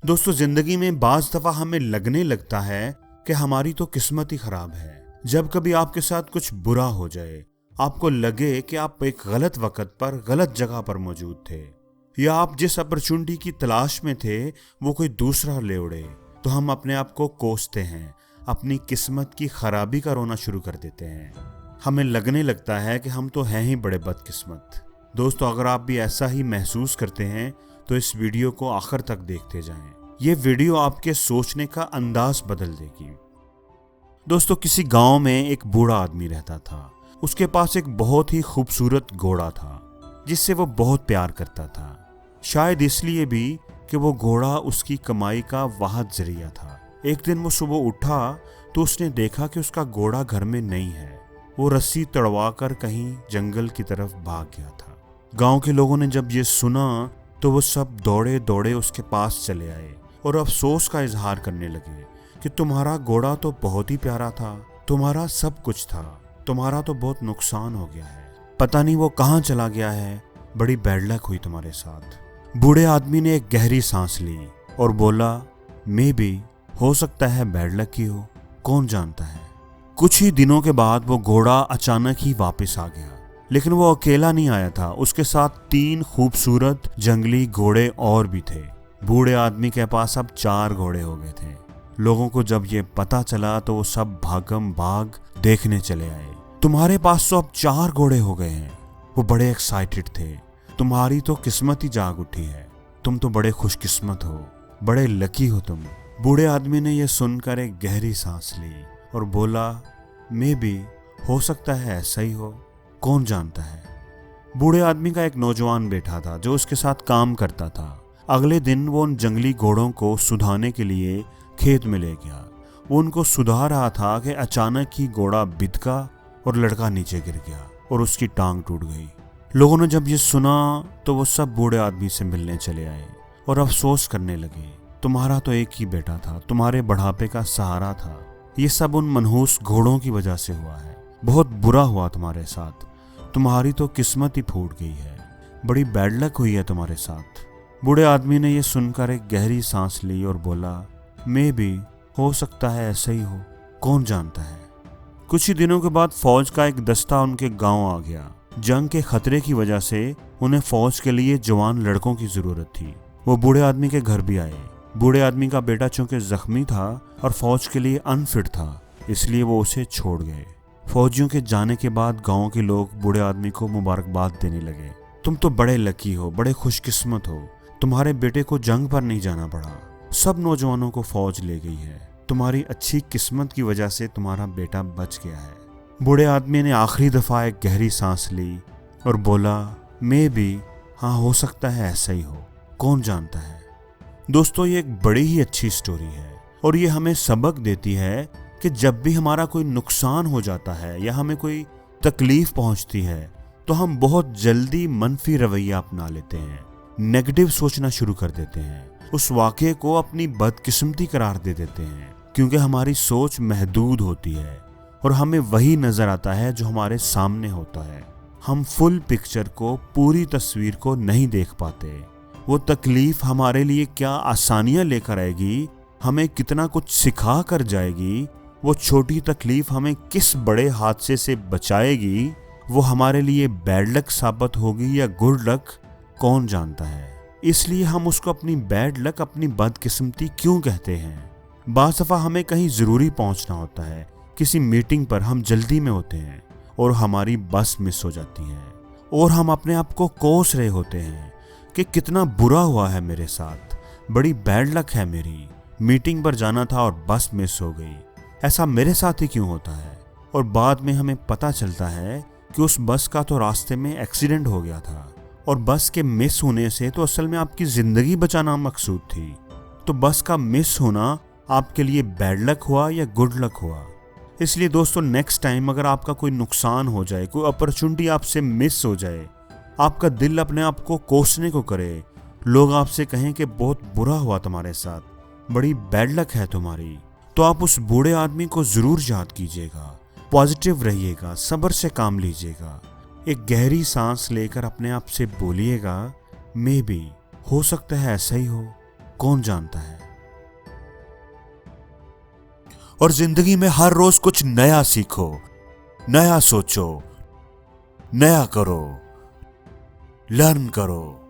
दोस्तों, जिंदगी में बाज दफा हमें लगने लगता है कि हमारी तो किस्मत ही खराब है। जब कभी आपके साथ कुछ बुरा हो जाए, आपको लगे कि आप एक गलत वक्त पर गलत जगह पर मौजूद थे, या आप जिस अपॉर्चुनिटी की तलाश में थे वो कोई दूसरा ले उड़े, तो हम अपने आप को कोसते हैं, अपनी किस्मत की खराबी का रोना शुरू कर देते हैं। हमें लगने लगता है कि हम तो हैं ही बड़े बदकिस्मत। दोस्तों, अगर आप भी ऐसा ही महसूस करते हैं तो इस वीडियो को आखिर तक देखते जाएं। ये वीडियो आपके सोचने का अंदाज बदल देगी। दोस्तों, किसी गांव में एक बूढ़ा आदमी रहता था। उसके पास एक बहुत ही खूबसूरत घोड़ा था जिससे वो बहुत प्यार करता था। शायद इसलिए भी कि वो घोड़ा उसकी कमाई का वाहिद जरिया था। एक दिन वो सुबह उठा तो उसने देखा कि उसका घोड़ा घर में नहीं है। वो रस्सी तड़वा कर कहीं जंगल की तरफ भाग गया था। गांव के लोगों ने जब ये सुना तो वो सब दौड़े दौड़े उसके पास चले आए और अफसोस का इजहार करने लगे कि तुम्हारा घोड़ा तो बहुत ही प्यारा था, तुम्हारा सब कुछ था, तुम्हारा तो बहुत नुकसान हो गया है, पता नहीं वो कहाँ चला गया है, बड़ी बैड लक हुई तुम्हारे साथ। बूढ़े आदमी ने एक गहरी सांस ली और बोला, मे बी, हो सकता है बैड लक ही हो, कौन जानता है। कुछ ही दिनों के बाद वो घोड़ा अचानक ही वापस आ गया, लेकिन वो अकेला नहीं आया था। उसके साथ 3 खूबसूरत जंगली घोड़े और भी थे। बूढ़े आदमी के पास अब 4 घोड़े हो गए थे। लोगों को जब ये पता चला तो वो सब भागम भाग देखने चले आए। तुम्हारे पास तो अब 4 घोड़े हो गए हैं। वो बड़े एक्साइटेड थे। तुम्हारी तो किस्मत ही जाग उठी है, तुम तो बड़े खुशकिस्मत हो, बड़े लकी हो तुम। बूढ़े आदमी ने यह सुनकर एक गहरी सांस ली और बोला, मे बी, हो सकता है ऐसा ही हो, कौन जानता है। बूढ़े आदमी का एक नौजवान बेटा था जो उसके साथ काम करता था। अगले दिन वो उन जंगली घोड़ों को सुधारने के लिए खेत में ले गया। वो उनको सुधार रहा था कि अचानक ही घोड़ा बिदका और लड़का नीचे गिर गया और उसकी टांग टूट गई। लोगों ने जब ये सुना तो वो सब बूढ़े आदमी से मिलने चले आए और अफसोस करने लगे, तुम्हारा तो एक ही बेटा था, तुम्हारे बढ़ापे का सहारा था, ये सब उन मनहूस घोड़ों की वजह से हुआ है, बहुत बुरा हुआ तुम्हारे साथ, तुम्हारी तो किस्मत ही फूट गई है, बड़ी बैड लक हुई है तुम्हारे साथ। बूढ़े आदमी ने यह सुनकर एक गहरी सांस ली और बोला, मे बी, हो सकता है ऐसा ही हो, कौन जानता है। कुछ ही दिनों के बाद फौज का एक दस्ता उनके गांव आ गया। जंग के खतरे की वजह से उन्हें फौज के लिए जवान लड़कों की जरूरत थी। वो बूढ़े आदमी के घर भी आए। बूढ़े आदमी का बेटा चूंकि जख्मी था और फौज के लिए अनफिट था, इसलिए वो उसे छोड़ गए। फौजियों के जाने के बाद गांव के लोग बूढ़े आदमी को मुबारकबाद देने लगे, तुम तो बड़े लकी हो, बड़े खुशकिस्मत हो, तुम्हारे बेटे को जंग पर नहीं जाना पड़ा, सब नौजवानों को फौज ले गई है, तुम्हारी अच्छी किस्मत की वजह से तुम्हारा बेटा बच गया है। बूढ़े आदमी ने आखिरी दफा एक गहरी सांस ली और बोला, मे बी, हाँ, हो सकता है ऐसा ही हो, कौन जानता है। दोस्तों, ये एक बड़ी ही अच्छी स्टोरी है और ये हमें सबक देती है कि जब भी हमारा कोई नुकसान हो जाता है या हमें कोई तकलीफ पहुंचती है तो हम बहुत जल्दी मनफी रवैया अपना लेते हैं, नेगेटिव सोचना शुरू कर देते हैं, उस वाक़े को अपनी बदकिस्मती करार दे देते हैं, क्योंकि हमारी सोच महदूद होती है और हमें वही नजर आता है जो हमारे सामने होता है। हम फुल पिक्चर को, पूरी तस्वीर को नहीं देख पाते। वो तकलीफ हमारे लिए क्या आसानियां लेकर आएगी, हमें कितना कुछ सिखा कर जाएगी, वो छोटी तकलीफ हमें किस बड़े हादसे से बचाएगी, वो हमारे लिए बैड लक साबित होगी या गुड लक, कौन जानता है। इसलिए हम उसको अपनी बैड लक, अपनी बदकिस्मती क्यों कहते हैं। बाज़ दफ़ा हमें कहीं ज़रूरी पहुंचना होता है, किसी मीटिंग पर हम जल्दी में होते हैं और हमारी बस मिस हो जाती है और हम अपने आप को कोस रहे होते हैं कि कितना बुरा हुआ है मेरे साथ, बड़ी बैड लक है मेरी, मीटिंग पर जाना था और बस मिस हो गई, ऐसा मेरे साथ ही क्यों होता है। और बाद में हमें पता चलता है कि उस बस का तो रास्ते में एक्सीडेंट हो गया था और बस के मिस होने से तो असल में आपकी ज़िंदगी बचाना मकसूद थी। तो बस का मिस होना आपके लिए बैड लक हुआ या गुड लक हुआ। इसलिए दोस्तों, नेक्स्ट टाइम अगर आपका कोई नुकसान हो जाए, कोई अपॉर्चुनिटी आपसे मिस हो जाए, आपका दिल अपने आप को कोसने को करे, लोग आपसे कहें कि बहुत बुरा हुआ तुम्हारे साथ, बड़ी बैड लक है तुम्हारी, तो आप उस बूढ़े आदमी को ज़रूर याद कीजिएगा, पॉजिटिव रहिएगा, सब्र से काम लीजिएगा, एक गहरी सांस लेकर अपने आप से बोलिएगा, मे बी, हो सकता है ऐसा ही हो, कौन जानता है। और जिंदगी में हर रोज कुछ नया सीखो, नया सोचो, नया करो, लर्न करो।